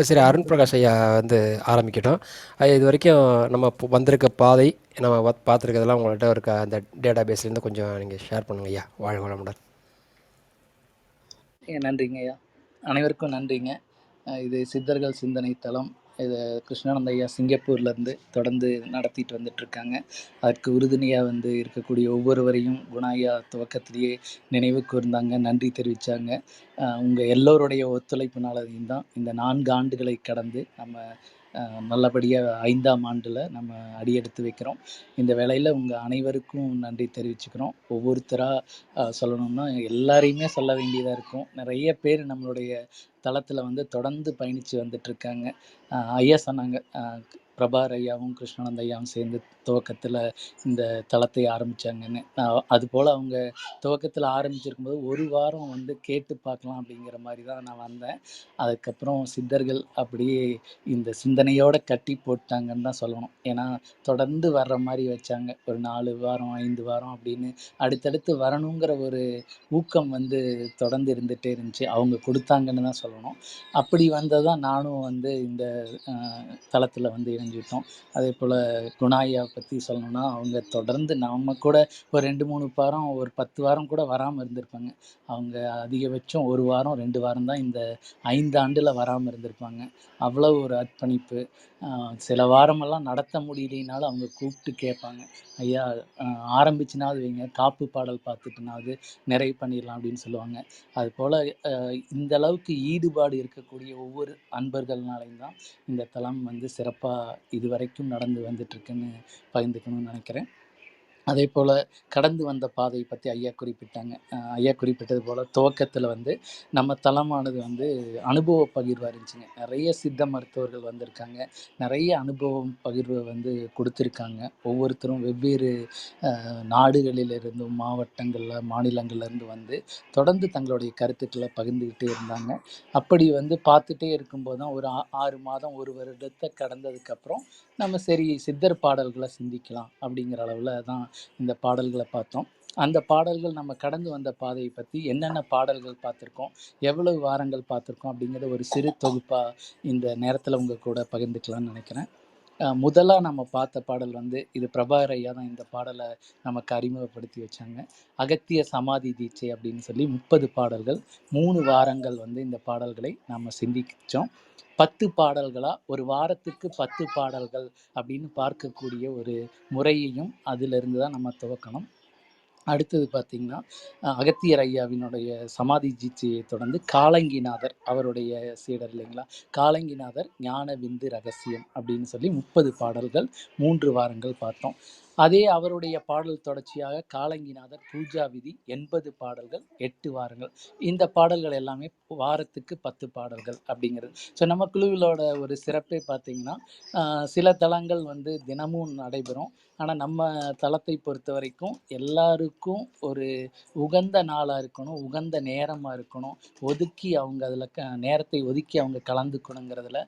சரி, அருண் பிரகாஷ் ஐயா வந்து ஆரம்பிக்கட்டும். ஐயா, இது வரைக்கும் நம்ம வந்திருக்க பாதை, நம்ம பார்த்துருக்கிறதெல்லாம் உங்கள்கிட்ட இருக்க அந்த டேட்டா பேஸ்லேருந்து கொஞ்சம் நீங்கள் ஷேர் பண்ணுங்க ஐயா. வாழ்க வளமுடன். நன்றிங்க ஐயா. அனைவருக்கும் நன்றிங்க. இது சித்தர்கள் சிந்தனை தளம். இது கிருஷ்ணானந்த ஐயா சிங்கப்பூர்லேருந்து தொடர்ந்து நடத்திட்டு வந்துட்டுருக்காங்க. அதற்கு உறுதுணையாக வந்து இருக்கக்கூடிய ஒவ்வொருவரையும் குணா ஐயா துவக்கத்திலேயே நினைவு கூர்ந்தாங்க, நன்றி தெரிவித்தாங்க. உங்கள் எல்லோருடைய ஒத்துழைப்பினாலையும் தான் இந்த 4 ஆண்டுகளை கடந்து நம்ம நல்லபடியாக 5ஆம் ஆண்டில் நம்ம அடியெடுத்து வைக்கிறோம். இந்த வேளையில் உங்கள் அனைவருக்கும் நன்றி தெரிவிச்சுக்கிறோம். ஒவ்வொருத்தராக சொல்லணும்னா எல்லாரையுமே சொல்ல வேண்டியதாக இருக்கும். நிறைய பேர் நம்மளுடைய தளத்தில் வந்து தொடர்ந்து பயணித்து வந்துட்டுருக்காங்க. ஐயா சொன்னாங்க, பிரபார் ஐயாவும் கிருஷ்ணானந்த ஐயாவும் சேர்ந்து துவக்கத்தில் இந்த தளத்தை ஆரம்பித்தாங்கன்னு. அதுபோல் அவங்க துவக்கத்தில் ஆரம்பிச்சிருக்கும்போது ஒரு வாரம் வந்து கேட்டு பார்க்கலாம் அப்படிங்கிற மாதிரி தான் நான் வந்தேன். அதுக்கப்புறம் சித்தர்கள் அப்படியே இந்த சிந்தனையோடு கட்டி போட்டாங்கன்னு தான் சொல்லணும். ஏன்னா தொடர்ந்து வர்ற மாதிரி வச்சாங்க. ஒரு 4 வாரம் 5 வாரம் அப்படின்னு அடுத்தடுத்து வரணுங்கிற ஒரு ஊக்கம் வந்து தொடர்ந்து இருந்துகிட்டே இருந்துச்சு. அவங்க கொடுத்தாங்கன்னு தான் சொல்லணும். அப்படி வந்ததான் நானும் வந்து இந்த தளத்தில் வந்து இணைஞ்சிட்டோம். அதே போல் குணாயா பற்றி சொல்லணும்னா, அவங்க தொடர்ந்து நம்ம கூட ஒரு 2-3 வாரம், ஒரு 10 வாரம் கூட வராமல் இருந்திருப்பாங்க. அவங்க அதிகபட்சம் 1 வாரம் 2 வாரம் தான் இந்த 5 ஆண்டில் வராமல் இருந்திருப்பாங்க. அவ்வளோ ஒரு அர்ப்பணிப்பு. சில வாரமெல்லாம் நடத்த முடியலைனாலும் அவங்க கூப்பிட்டு கேட்பாங்க, ஐயா ஆரம்பிச்சுனாவது வைங்க, காப்பு பாடல் பார்த்துட்டுனாவது நிறைவு பண்ணிடலாம் அப்படின்னு சொல்லுவாங்க. அதுபோல் இந்த அளவுக்கு ஈடுபாடு இருக்கக்கூடிய ஒவ்வொரு அன்பர்கள்னாலையும் தான் இந்த தளம் வந்து சிறப்பாக இதுவரைக்கும் நடந்து வந்துட்டுருக்குன்னு பகிர்ந்துக்கணும்னு நினைக்கிறேன். அதே போல் கடந்து வந்த பாதையை பற்றி ஐயா குறிப்பிட்டாங்க. ஐயா குறிப்பிட்டது போல் துவக்கத்தில் வந்து நம்ம தளமானது வந்து அனுபவ பகிர்வாக இருந்துச்சுங்க. நிறைய சித்த மருத்துவர்கள் வந்திருக்காங்க. நிறைய அனுபவம் பகிர்வை வந்து கொடுத்துருக்காங்க. ஒவ்வொருத்தரும் வெவ்வேறு நாடுகளிலிருந்தும் மாவட்டங்களில் மாநிலங்கள்லேருந்து வந்து தொடர்ந்து தங்களுடைய கருத்துக்களை பகிர்ந்துக்கிட்டே இருந்தாங்க. அப்படி வந்து பார்த்துட்டே இருக்கும்போது தான் ஒரு 6 மாதம் 1 வருடத்தை கடந்ததுக்கப்புறம் நம்ம சரி சித்தர் பாடல்களை சிந்திக்கலாம் அப்படிங்கிற அளவில் தான் இந்த பாடல்களை பார்த்தோம். அந்த பாடல்கள் நம்ம கடந்து வந்த பாதையை பற்றி என்னென்ன பாடல்கள் பார்த்துருக்கோம், எவ்வளவு வாரங்கள் பார்த்துருக்கோம் அப்படிங்கிற ஒரு சிறு தொகுப்பாக இந்த நேரத்தில் உங்கள் கூட பகிர்ந்துக்கலாம்னு நினைக்கிறேன். முதலாக நம்ம பார்த்த பாடல் வந்து இது பிரபாகர் ஐயா தான் இந்த பாடலை நமக்கு அறிமுகப்படுத்தி வச்சாங்க. அகத்திய சமாதி தீட்சை அப்படின்னு சொல்லி 30 பாடல்கள் 3 வாரங்கள் வந்து இந்த பாடல்களை நம்ம சிந்திச்சோம். 10 பாடல்களா ஒரு வாரத்துக்கு 10 பாடல்கள் அப்படின்னு பார்க்கக்கூடிய ஒரு முறையையும் அதிலிருந்து தான் நம்ம துவக்கணும். அடுத்தது பார்த்திங்கன்னா, அகத்தியர் ஐயாவினுடைய சமாதி தீட்சையை தொடர்ந்து காலங்கிநாதர் அவருடைய சீடர் இல்லைங்களா, காலங்கிநாதர் ஞான விந்து ரகசியம் அப்படின்னு சொல்லி 30 பாடல்கள் 3 வாரங்கள் பார்த்தோம். அதே அவருடைய பாடல் தொடர்ச்சியாக காலங்கிநாதர் பூஜா விதி 80 பாடல்கள் 8 வாரங்கள். இந்த பாடல்கள் எல்லாமே வாரத்துக்கு 10 பாடல்கள் அப்படிங்கிறது. ஸோ நம்ம குழுவிலோட ஒரு சிறப்பே பார்த்திங்கன்னா, சில தளங்கள் வந்து தினமும் நடைபெறும். ஆனால் நம்ம தளத்தை பொறுத்த வரைக்கும் எல்லாருக்கும் ஒரு உகந்த நாளாக இருக்கணும், உகந்த நேரமாக இருக்கணும், ஒதுக்கி அவங்க அதில் நேரத்தை ஒதுக்கி அவங்க கலந்துக்கணுங்கிறதுல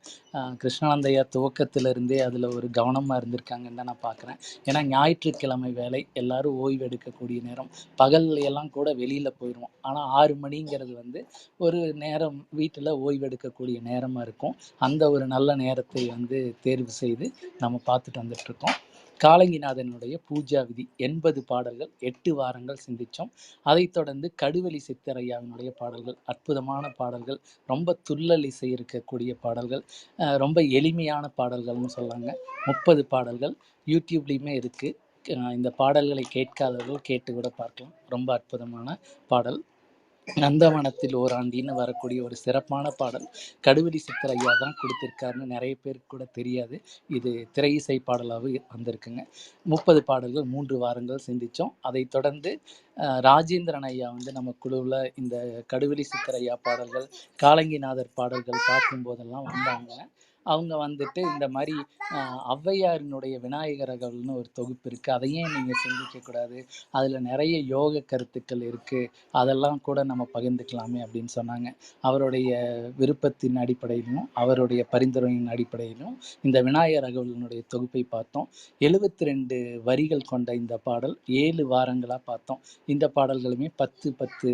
கிருஷ்ணானந்தையா துவக்கத்திலிருந்தே அதில் ஒரு கவனமாக இருந்திருக்காங்கன்னு தான் நான் பார்க்குறேன். ஏன்னா ஞாயிற்றுக்கிழமை வேலை, எல்லாரும் ஓய்வு எடுக்கக்கூடிய நேரம், பகல்ல எல்லாம் கூட வெளியில் போயிடுவோம். ஆனால் 6 மணிங்கிறது வந்து ஒரு நேரம் வீட்டில் ஓய்வு எடுக்கக்கூடிய நேரமாக இருக்கும். அந்த ஒரு நல்ல நேரத்தை வந்து தேர்வு செய்து நம்ம பார்த்துட்டு வந்துட்டுருக்கோம். காலங்கிநாதனுடைய பூஜா விதி 80 பாடல்கள் 8 வாரங்கள் சிந்தித்தோம். அதைத் தொடர்ந்து கடுவெளி சித்தரையாவினுடைய பாடல்கள், அற்புதமான பாடல்கள், ரொம்ப துள்ளல் இசை இருக்கக்கூடிய பாடல்கள், ரொம்ப எளிமையான பாடல்கள்னு சொல்லாங்க. 30 பாடல்கள் யூடியூப்லேயுமே இருக்குது. இந்த பாடல்களை கேட்காதவர்கள் கேட்டு கூட பார்க்கலாம். ரொம்ப அற்புதமான பாடல். நந்தவனத்தில் ஓராண்டின்னு வரக்கூடிய ஒரு சிறப்பான பாடல் கடுவெளி சித்தரையா தான் கொடுத்துருக்காருன்னு நிறைய பேருக்கு கூட தெரியாது. இது திரை இசை பாடலாக வந்திருக்குங்க. 30 பாடல்கள் 3 வாரங்கள் சிந்தித்தோம். அதை தொடர்ந்து ராஜேந்திரன் ஐயா வந்து நம்ம குழுவில் இந்த கடுவெளி சித்தரையா பாடல்கள், காலங்கிநாதர் பாடல்கள் பார்க்கும்போதெல்லாம் வந்தாங்க. அவங்க வந்துட்டு இந்த மாரி ஔவையாரினுடைய விநாயகர் அகவல்னு ஒரு தொகுப்பு இருக்கு. அத ஏன் நீங்க சிந்திக்கக்கூடாது? அதுல நெறைய யோக கருத்துக்கள் இருக்கு. அதெல்லாம் கூட நம்ம பகிர்ந்துக்கலாமே அப்படின்னு சொன்னாங்க. அவருடைய விருப்பத்தின் அடிப்படையிலும், அவருடைய பரிந்துரையின் அடிப்படையிலும் இந்த விநாயகர் அகவலினுடைய தொகுப்பை பார்த்தோம். 72 வரிகள் கொண்ட இந்த பாடல் 7 வாரங்களா பார்த்தோம். இந்த பாடல்களுமே 10, 10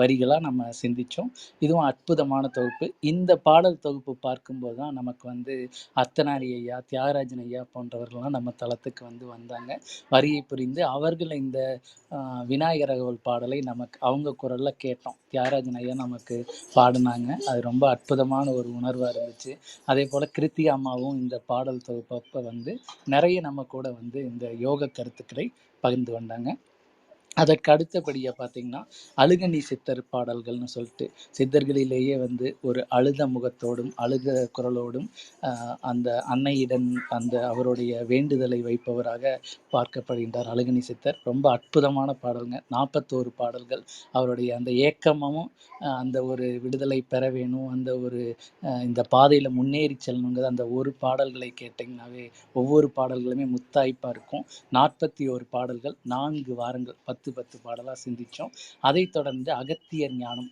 வரிகளா நம்ம சிந்திச்சோம். இதுவும் அற்புதமான தொகுப்பு. இந்த பாடல் தொகுப்பு பார்க்கும்போது தான் நமக்கு வந்து அர்த்தநாரி ஐயா, தியாகராஜன் ஐயா போன்றவர்கள்லாம் நம்ம தளத்துக்கு வந்தாங்க. வருகை புரிந்து அவர்கள் இந்த விநாயகர் அகவல் பாடலை நமக்கு அவங்க குரல்ல கேட்டோம். தியாகராஜன் ஐயா நமக்கு பாடுனாங்க. அது ரொம்ப அற்புதமான ஒரு உணர்வா இருந்துச்சு. அதே போல கிருத்திகா அம்மாவும் இந்த பாடல் தொகுப்பப்ப நிறைய நம்ம கூட இந்த யோக கருத்துக்களை பகிர்ந்து கொண்டாங்க. அதற்கு அடுத்தபடியா பார்த்தீங்கன்னா, அழுகணி சித்தர் பாடல்கள்னு சொல்லிட்டு, சித்தர்களிலேயே ஒரு அழுத முகத்தோடும், அழுத குரலோடும் அந்த அன்னையிடம் அந்த அவருடைய வேண்டுதலை வைப்பவராக பார்க்கப்படுகின்றார் அழுகணி சித்தர். ரொம்ப அற்புதமான பாடல்ங்க. 41 பாடல்கள். அவருடைய அந்த ஏக்கமும், அந்த ஒரு விடுதலை பெற வேணும், அந்த ஒரு இந்த பாதையில முன்னேறி செல்லணுங்கிற அந்த ஒரு பாடல்களை கேட்டீங்கன்னாவே, ஒவ்வொரு பாடல்களுமே முத்தாய்ப்பா இருக்கும். 41 பாடல்கள், 4 வாரங்கள், 10, 10 பாடலா சிந்திச்சோம். அதைத் தொடர்ந்து அகத்தியர் ஞானம்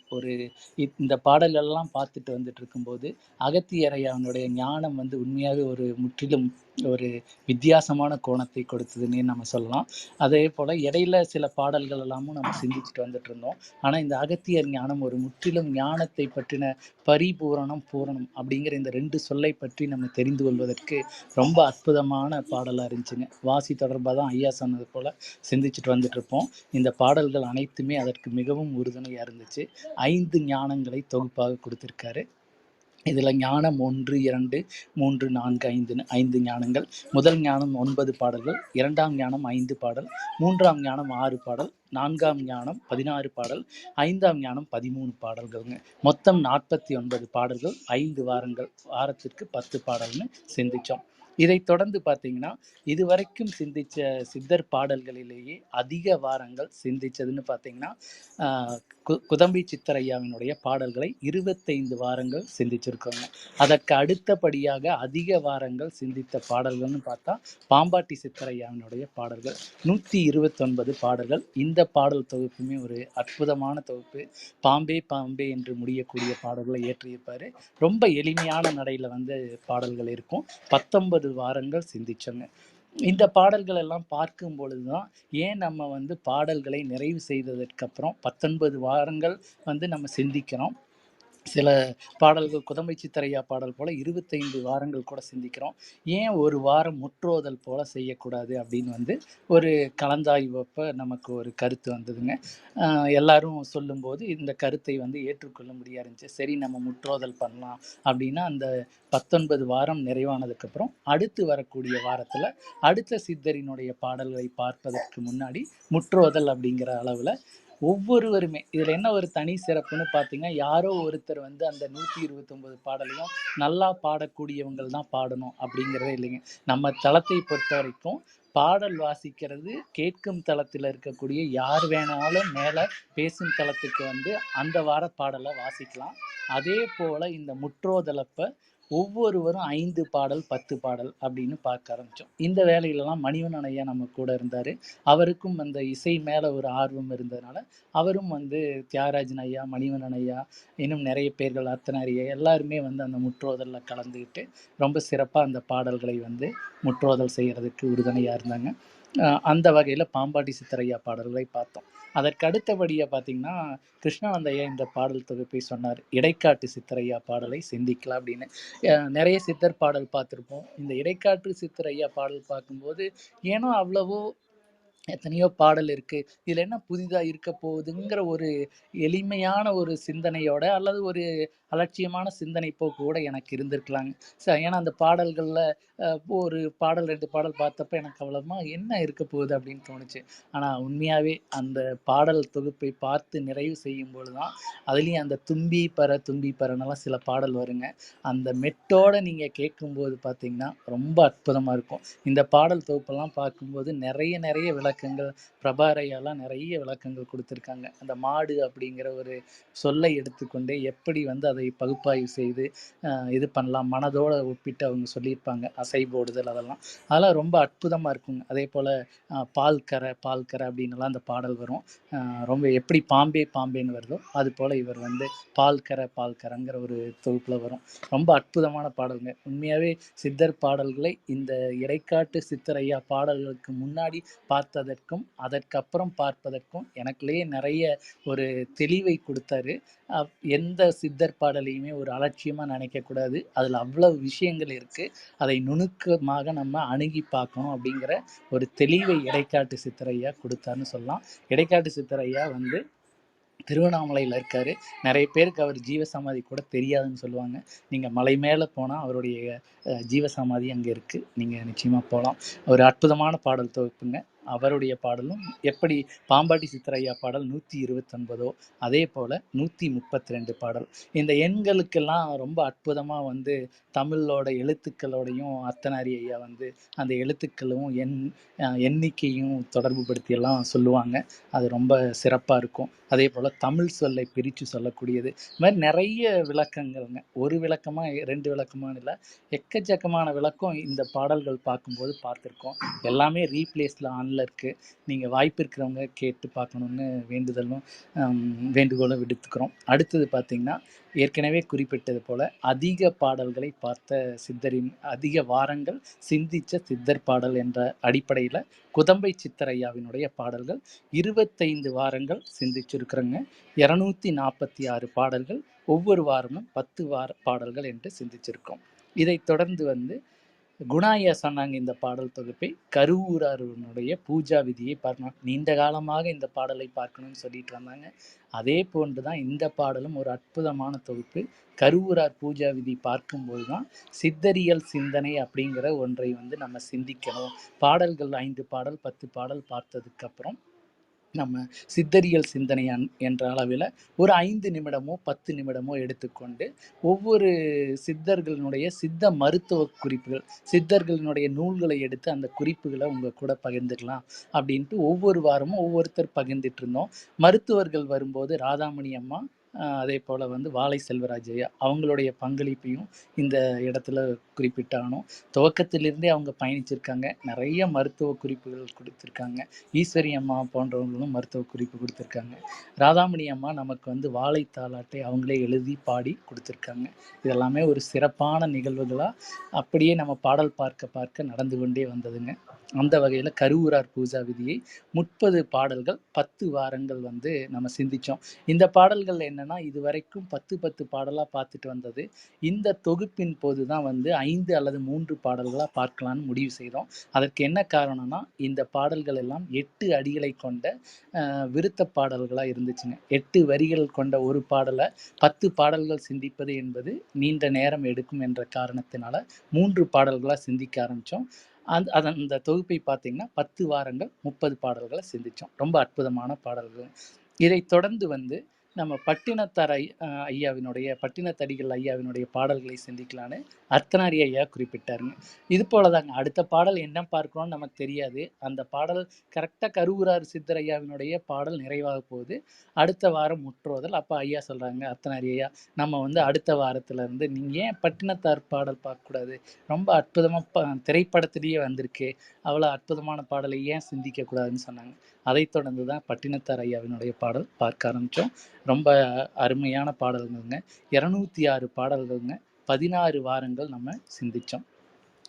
இந்த பாடல்கள்லாம் பார்த்துட்டு வந்துட்டு இருக்கும்போது, அகத்தியர் ஐயாவினுடைய ஞானம் உண்மையாவே முற்றிலும் ஒரு வித்தியாசமான கோணத்தை கொடுத்ததுன்னே நம்ம சொல்லலாம். அதே போல இடையில சில பாடல்கள் எல்லாமும் நம்ம சிந்திச்சுட்டு வந்துட்டு இருந்தோம். ஆனா இந்த அகத்தியர் ஞானம் ஒரு முற்றிலும் ஞானத்தை பற்றின பரிபூரணம், பூரணம் அப்படிங்கிற இந்த 2 சொல்லை பற்றி நம்ம தெரிந்து கொள்வதற்கு ரொம்ப அற்புதமான பாடலா இருந்துச்சுங்க. வாசி தொடர்பா தான் ஐயா சொன்னது போல சிந்திச்சுட்டு வந்துட்டு இருப்போம். இந்த பாடல்கள் அனைத்துமே அதற்கு மிகவும் உறுதுணையா இருந்துச்சு. 5 ஞானங்களை தொகுப்பாக கொடுத்திருக்காரு. இதுல ஞானம் 1, 2, 3, 4, 5ன்னு 5 ஞானங்கள். முதல் ஞானம் 9 பாடல்கள், 2ஆம் ஞானம் 5 பாடல், 3ஆம் ஞானம் 6 பாடல், 4ஆம் ஞானம் 16 பாடல், 5ஆம் ஞானம் 13 பாடல்கள்ங்க. மொத்தம் 49 பாடல்கள், 5 வாரங்கள். வாரத்திற்கு 10 பாடல்னு சிந்திச்சோம். இதைத் தொடர்ந்து பார்த்தீங்கன்னா, இதுவரைக்கும் சிந்திச்ச சித்தர் பாடல்களிலேயே அதிக வாரங்கள் சிந்திச்சதுன்னு பார்த்தீங்கன்னா, குதம்பை சித்தரையாவினுடைய பாடல்களை 25 வாரங்கள் சிந்திச்சிருக்கோங்க. அதற்கு அடுத்தபடியாக அதிக வாரங்கள் சிந்தித்த பாடல்கள்னு பார்த்தா, பாம்பாட்டி சித்தரையாவினுடைய பாடல்கள் 129 பாடல்கள். இந்த பாடல் தொகுப்புமே ஒரு அற்புதமான தொகுப்பு. பாம்பே பாம்பே என்று முடியக்கூடிய பாடல்களை இயற்றியிருப்பாரு. ரொம்ப எளிமையான நடையில பாடல்கள் இருக்கும். 19 வாரங்கள் சிந்திச்சோங்க. இந்த பாடல்கள் எல்லாம் பார்க்கும் பொழுதுதான் ஏன் நம்ம பாடல்களை நிறைவு செய்ததற்கு அப்புறம் 19 வாரங்கள் நம்ம சிந்திக்கிறோம். சில பாடல்கள் குதம்பை சித்தரையா பாடல் போல 25 வாரங்கள் கூட சிந்திக்கிறோம். ஏன் ஒரு வாரம் முற்றோதல் போல செய்யக்கூடாது அப்படின்னு ஒரு கலந்தாய்வப்ப நமக்கு ஒரு கருத்து வந்ததுங்க. எல்லாரும் சொல்லும்போது இந்த கருத்தை ஏற்றுக்கொள்ள முடியா இருந்துச்சு. சரி நம்ம முற்றோதல் பண்ணலாம் அப்படின்னா, அந்த 19 வாரம் நிறைவானதுக்கப்புறம் அடுத்து வரக்கூடிய வாரத்துல அடுத்த சித்தரினுடைய பாடல்களை பார்ப்பதற்கு முன்னாடி முற்றோதல் அப்படிங்கிற அளவுல ஒவ்வொருவருமே இதுல என்ன ஒரு தனி சிறப்புன்னு பார்த்தீங்கன்னா, யாரோ ஒருத்தர் அந்த 129 பாடலையும் நல்லா பாடக்கூடியவங்கள் தான் பாடணும் அப்படிங்கிறதே இல்லைங்க. நம்ம தளத்தை பொறுத்த வரைக்கும் பாடல் வாசிக்கிறது கேட்கும் தளத்தில் இருக்கக்கூடிய யார் வேணாலும் மேல பேசும் தளத்துக்கு அந்த வார பாடலை வாசிக்கலாம். அதே போல இந்த முற்றோதலப்ப ஒவ்வொருவரும் 5 பாடல் 10 பாடல் அப்படின்னு பார்க்க ஆரம்பிச்சோம். இந்த வேலையிலலாம் மணிவண்ணன் ஐயா நம்ம கூட இருந்தாரு. அவருக்கும் அந்த இசை மேல ஒரு ஆர்வம் இருந்ததுனால அவரும் தியாகராஜன் ஐயா, மணிவண்ணன் ஐயா, இன்னும் நிறைய பேர்கள் அர்த்தநாரி ஐயா எல்லாருமே அந்த முற்றோதல்ல கலந்துக்கிட்டு ரொம்ப சிறப்பா அந்த பாடல்களை முற்றோதல் செய்யறதுக்கு உறுதுணையா இருந்தாங்க. அந்த வகையில பாம்பாட்டி சித்தரையா பாடல்களை பார்த்தோம். அதற்கு அடுத்தபடியா பார்த்தீங்கன்னா, கிருஷ்ணானந்த ஐயா இந்த பாடல் தொகுப்பை சொன்னார். இடைக்காட்டு சித்தரையா பாடலை சிந்திக்கலாம் அப்படின்னு. நிறைய சித்தர் பாடல் பார்த்திருப்போம். இந்த இடைக்காட்டு சித்தரையா பாடல் பார்க்கும்போது ஏனோ அவ்வளவோ எத்தனையோ பாடல் இருக்கு. இதுல என்ன புதிதா இருக்க போகுதுங்கிற ஒரு எளிமையான ஒரு சிந்தனையோட அல்லது ஒரு அலட்சியமான சிந்தனை போக்கு கூட எனக்கு இருந்திருக்கலாங்க. ஏன்னா அந்த பாடல்கள்ல ஒரு பாடல் 2 பாடல் பார்த்தப்ப எனக்கு அவ்வளவா என்ன இருக்க போகுது அப்படின்னு தோணுச்சு. ஆனா உண்மையாவே அந்த பாடல் தொகுப்பை பார்த்து நிறைவு செய்யும் பொழுது தான் அதுலயும் அந்த தும்பி பரனெல்லாம் சில பாடல் வருங்க. அந்த மெட்டோட நீங்க கேட்கும்போது பார்த்தீங்கன்னா, ரொம்ப அற்புதமா இருக்கும். இந்த பாடல் தொகுப்பெல்லாம் பார்க்கும்போது நிறைய விளக்கங்கள் பிரபாரையாலாம் நிறைய விளக்கங்கள் கொடுத்துருக்காங்க. அந்த மாடு அப்படிங்கிற ஒரு சொல்லை எடுத்துக்கொண்டே எப்படி அதை பகுப்பாய்வு செய்து இது பண்ணலாம். மனதோட ஒப்பிட்டு அவங்க சொல்லியிருப்பாங்க. அசை போடுதல் அதெல்லாம். அதெல்லாம் ரொம்ப அற்புதமா இருக்குங்க. அதேபோல பால் கரை பால் கரை அப்படின்னுலாம் அந்த பாடல் வரும். ரொம்ப எப்படி பாம்பே பாம்பேன்னு வருதோ, அதுபோல இவர் வந்து பால் கரைங்கிற ஒரு தொகுப்புல வரும். ரொம்ப அற்புதமான பாடல்ங்க. உண்மையாவே சித்தர் பாடல்களை இந்த இடைக்காட்டு சித்தரையா பாடல்களுக்கு முன்னாடி பார்த்ததற்கும், அதற்கப்புறம் பார்ப்பதற்கும் எனக்குள்ளேயே நெறைய ஒரு தெளிவை குடுத்தாரு. எந்த சித்தர் பாடலையுமே ஒரு அலட்சியமா நினைக்கக்கூடாது. அதுல அவ்வளவு விஷயங்கள் இருக்கு. அதை நுணுக்கமாக நம்ம அணுகி பார்க்கணும் அப்படிங்கிற ஒரு தெளிவை இடைக்காட்டு சித்தரையா குடுத்தாருன்னு சொல்லலாம். இடைக்காட்டு சித்தரையா வந்து திருவண்ணாமலையில் இருக்காரு. நிறைய பேருக்கு அவர் ஜீவசமாதி கூட தெரியாதுன்னு சொல்லுவாங்க. நீங்கள் மலை மேலே போனால் அவருடைய ஜீவசமாதி அங்கே இருக்குது. நீங்கள் நிச்சயமாக போகலாம். ஒரு அற்புதமான பாடல் தொகுப்புங்க. அவருடைய பாடலும் எப்படி பாம்பாட்டி சித்தரையா பாடல் 129 அதே போல் 132 பாடல். இந்த எண்களுக்கெல்லாம் ரொம்ப அற்புதமாக வந்து தமிழோட எழுத்துக்களோடையும் அர்த்தநாரி ஐயா வந்து அந்த எழுத்துக்களும் எண்ணிக்கையும் தொடர்பு படுத்தியெல்லாம் சொல்லுவாங்க. அது ரொம்ப சிறப்பாக இருக்கும். அதே போல் தமிழ் சொல்லை பிரித்து சொல்லக்கூடியது. இது மாதிரி நிறைய விளக்கங்கள்ங்க. ஒரு விளக்கமா 2 விளக்கமானு இல்லை, எக்கச்சக்கமான விளக்கம் இந்த பாடல்கள் பார்க்கும்போது பார்த்துருக்கோம். எல்லாமே ரீப்ளேஸில் ஆனில் இருக்குது. நீங்கள் வாய்ப்பு இருக்கிறவங்க கேட்டு பார்க்கணுன்னு வேண்டுகோளை விடுத்துக்கிறோம். அடுத்தது பார்த்திங்கன்னா, ஏற்கனவே குறிப்பிட்டது போல் அதிக பாடல்களை பார்த்த சித்தரின் அதிக வாரங்கள் சிந்தித்த சித்தர் பாடல் என்ற அடிப்படையில் குதம்பை சித்தரையாவினுடைய பாடல்கள் 25 வாரங்கள் சிந்திச்சிருக்கிறோங்க. 246 பாடல்கள், ஒவ்வொரு வாரமும் 10 பாடல்கள் என்று சிந்திச்சிருக்கோம். இதை தொடர்ந்து வந்து குணாயா சொன்னாங்க இந்த பாடல் தொகுப்பை கருவூராருடைய பூஜா விதியை பார்க்கணும். நீண்ட காலமாக இந்த பாடலை பார்க்கணும்னு சொல்லிட்டு வந்தாங்க. அதே போன்றுதான் இந்த பாடலும் ஒரு அற்புதமான தொகுப்பு. கருவூரார் பூஜா விதி பார்க்கும்போது தான் சித்தரியல் சிந்தனை அப்படிங்கிற ஒன்றை வந்து நம்ம சிந்திக்கணும். பாடல்கள் 5 பாடல் 10 பாடல் பார்த்ததுக்கு அப்புறம் நம்ம சித்தரியல் சிந்தனை என்ற அளவில் ஒரு 5 நிமிடமோ 10 நிமிடமோ எடுத்துக்கொண்டு ஒவ்வொரு சித்தர்களினுடைய சித்த மருத்துவ குறிப்புகள், சித்தர்களினுடைய நூல்களை எடுத்து அந்த குறிப்புகளை உங்கள் கூட பகிர்ந்துக்கலாம் அப்படின்ட்டு ஒவ்வொரு வாரமும் ஒவ்வொருத்தர் பகிர்ந்துட்டு இருந்தோம். மருத்துவர்கள் வரும்போது ராதாமணி அம்மா, அதே போல் வந்து வாழை செல்வராஜ் ஐயா அவங்களுடைய பங்களிப்பையும் இந்த இடத்துல குறிப்பிட்டானோம். துவக்கத்திலிருந்தே அவங்க பயணிச்சிருக்காங்க. நிறைய மருத்துவ குறிப்புகள் கொடுத்துருக்காங்க. ஈஸ்வரி அம்மா போன்றவங்களும் மருத்துவ குறிப்பு கொடுத்துருக்காங்க. ராதாமணி அம்மா நமக்கு வந்து வாழை தாலாட்டை அவங்களே எழுதி பாடி கொடுத்துருக்காங்க. இதெல்லாமே ஒரு சிறப்பான நிகழ்வுகளாக அப்படியே நம்ம பாடல் பார்க்க பார்க்க நடந்து கொண்டே வந்ததுங்க. அந்த வகையில் கருவூரார் பூஜா விதியை 30 பாடல்கள் 10 வாரங்கள் வந்து நம்ம சிந்தித்தோம். இந்த பாடல்கள் என்னன்னா இதுவரைக்கும் 10 பாடலாக பார்த்துட்டு வந்தது. இந்த தொகுப்பின் போது தான் வந்து 5 அல்லது 3 பாடல்களாக பார்க்கலான்னு முடிவு செய்தோம். அதற்கு என்ன காரணம்னா இந்த பாடல்கள் எல்லாம் 8 அடிகளை கொண்ட விருத்த பாடல்களாக இருந்துச்சுங்க. 8 வரிகள் கொண்ட ஒரு பாடலை 10 பாடல்கள் சிந்திப்பது என்பது நீண்ட நேரம் எடுக்கும் என்ற காரணத்தினால 3 பாடல்களாக சிந்திக்க ஆரம்பித்தோம். அந்த தொகுப்பை பார்த்தீங்கன்னா 10 வாரங்கள் 30 பாடல்களை சிந்தித்தோம். ரொம்ப அற்புதமான பாடல்கள். இதை தொடர்ந்து வந்து நம்ம பட்டினத்தடிகள் ஐயாவினுடைய பாடல்களை சிந்திக்கலான்னு அர்த்தநாரி ஐயா குறிப்பிட்டாருங்க. இது போலதாங்க அடுத்த பாடல் என்ன பார்க்கணும்னு நமக்கு தெரியாது. அந்த பாடல் கரெக்டாக கருவூரார் சித்தர் ஐயாவினுடைய பாடல் நிறைவாக போகுது. அடுத்த வாரம் முற்றோதல். அப்போ ஐயா சொல்கிறாங்க, அர்த்தநாரி ஐயா நம்ம வந்து அடுத்த வாரத்துல இருந்து நீங்கள் ஏன் பட்டினத்தார் பாடல் பார்க்கக்கூடாது, ரொம்ப அற்புதமாக திரைப்படத்திலேயே வந்திருக்கு, அவ்வளோ அற்புதமான பாடலை ஏன் சிந்திக்கக்கூடாதுன்னு சொன்னாங்க. அதை தொடர்ந்து தான் பட்டினத்தார் ஐயாவினுடைய பாடல் பார்க்க ஆரம்பித்தோம். ரொம்ப அருமையான பாடல்கள்ங்க. 206 பாடல்கள்ங்க. 16 வாரங்கள் நம்ம சிந்தித்தோம்.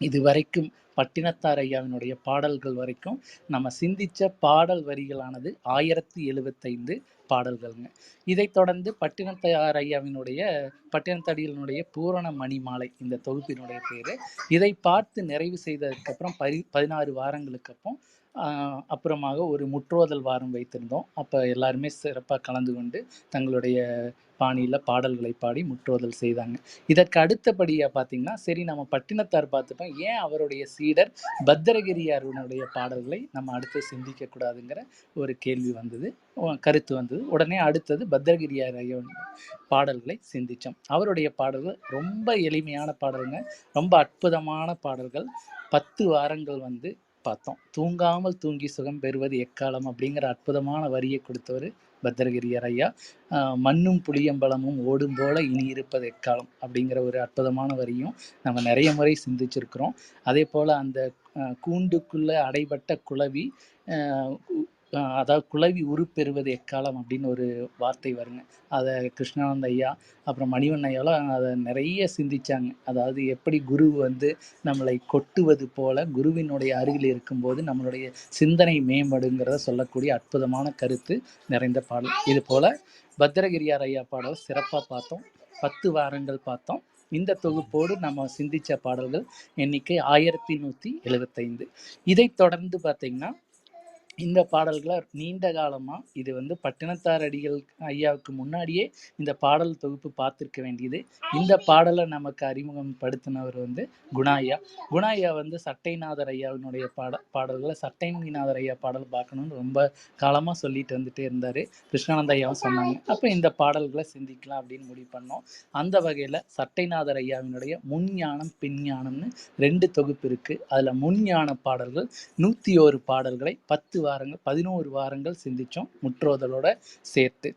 இது வரைக்கும் பட்டினத்தார் ஐயாவினுடைய பாடல்கள் வரைக்கும் நம்ம சிந்தித்த பாடல் வரிகளானது 1075 பாடல்கள்ங்க. இதை தொடர்ந்து பட்டினத்தார் ஐயாவினுடைய பட்டினத்தடிகளினுடைய பூரண மணிமாலை இந்த தொகுப்பினுடைய பேர். இதை பார்த்து நிறைவு செய்ததுக்கப்புறம் 16 வாரங்களுக்கு அப்புறமாக ஒரு முற்றோதல் வாரம் வைத்திருந்தோம். அப்போ எல்லாருமே சிறப்பாக கலந்து கொண்டு தங்களுடைய பாணியில் பாடல்களை பாடி முற்றோதல் செய்தாங்க. இதற்கு அடுத்தபடியாக பார்த்தீங்கன்னா, சரி நம்ம பட்டினத்தார் பார்த்துட்டோம், ஏன் அவருடைய சீடர் பத்திரகிரியாருடைய பாடல்களை நம்ம அடுத்து சிந்திக்கக்கூடாதுங்கிற ஒரு கேள்வி வந்தது, கருத்து வந்தது. உடனே அடுத்தது பத்திரகிரியார் பாடல்களை சிந்தித்தோம். அவருடைய பாடல்கள் ரொம்ப எளிமையான பாடல்கள், ரொம்ப அற்புதமான பாடல்கள். 10 வாரங்கள் வந்து பார்த்தோம். தூங்காமல் தூங்கி சுகம் பெறுவது எக்காலம் அப்படிங்கிற அற்புதமான வரியை கொடுத்தவர் பத்திரகிரியர் ஐயா. மண்ணும் புளியம்பழமும் ஓடும் போல இனி இருப்பது எக்காலம் அப்படிங்கிற ஒரு அற்புதமான வரியும் நம்ம நிறைய முறை சிந்திச்சிருக்கிறோம். அதே போல் அந்த கூண்டுக்குள்ளே அடைபட்ட குளவி, அதாவது குளவி உருப்பெறுவது எக்காலம் அப்படின்னு ஒரு வார்த்தை வருங்க. அதை கிருஷ்ணானந்த ஐயா அப்புறம் மணிவண்ண ஐயாலாம் அதை நிறைய சிந்திச்சாங்க. அதாவது எப்படி குரு வந்து நம்மளை கொட்டுவது போல குருவினுடைய அருகில் இருக்கும்போது நம்மளுடைய சிந்தனை மேம்படுங்கிறத சொல்லக்கூடிய அற்புதமான கருத்து நிறைந்த பாடல். இது போல பத்திரகிரியார் ஐயா பாடல் சிறப்பாக பார்த்தோம். 10 வாரங்கள் பார்த்தோம். இந்த தொகுப்போடு நம்ம சிந்திச்ச பாடல்கள் எண்ணிக்கை 1175. இதை தொடர்ந்து பார்த்தீங்கன்னா இந்த பாடல்களை நீண்ட காலமாக இது வந்து பட்டினத்தார் அடிகள் ஐயாவுக்கு முன்னாடியே இந்த பாடல் தொகுப்பு பார்த்துருக்க வேண்டியது. இந்த பாடலை நமக்கு அறிமுகம் படுத்தினவர் வந்து குணாயா. குணாயா வந்து சட்டைநாதர் ஐயாவினுடைய பாடல்களை சட்டைநாதர் ஐயா பாடல் பார்க்கணும்னு ரொம்ப காலமாக சொல்லிட்டு வந்துட்டே இருந்தார். கிருஷ்ணானந்த ஐயாவும் சொன்னாங்க. அப்போ இந்த பாடல்களை சிந்திக்கலாம் அப்படின்னு முடிவு பண்ணோம். அந்த வகையில் சட்டைநாதர் ஐயாவினுடைய முன்ஞானம் பின்ஞானம்னு 2 தொகுப்பு இருக்குது. அதில் முன்ஞான பாடல்கள் 101 பாடல்களை 10 வாரங்கள் 11 வாரங்கள் சிந்திச்சோம் முற்றோதலோட சேர்த்து.